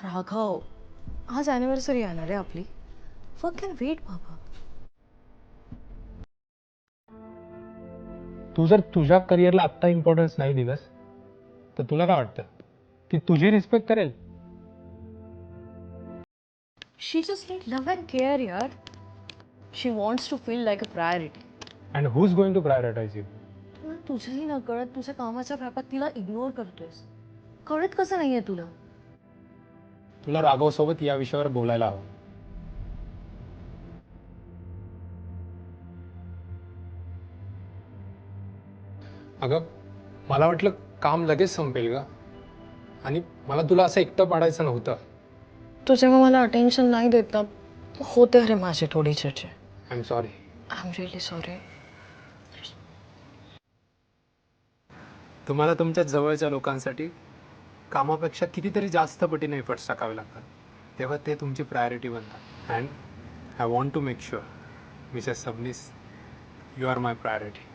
राघव, आज ॲनिव्हर्सरी येणार आहे आपली. वर्क कॅन वेट बाबा. तू जर तुझ्या करिअरला आत्ता इम्पॉर्टन्स नाही दिलंस तर तुला काय वाटतं ती तुझी रिस्पेक्ट करेल? She just need love and care यार. She wants to feel like a priority. And who is going to prioritize you? तुझंही न कळत तुझ्या कामाच्या व्यापात तिला इग्नोर करतोयस. कळत कसं नाहीये तुला? तुला राघव सोबत या विषयावर बोलायला हवं. अगं मला वाटलं काम लगेच संपेल का, आणि मला तुला असं एकटं पाडायचं नव्हतं. तू जेव्हा मला अटेन्शन नाही देत ना, होते अरे माझे थोडी चिडचिड. I am sorry. I am really sorry. तुम्हाला तुमच्या जवळच्या लोकांसाठी कामापेक्षा कितीतरी जास्त पटीने एफर्ट्स टाकावे लागतात, तेव्हा ते तुमची प्रायोरिटी बनतात. And I want to make sure Mrs Sabnis, you are my priority.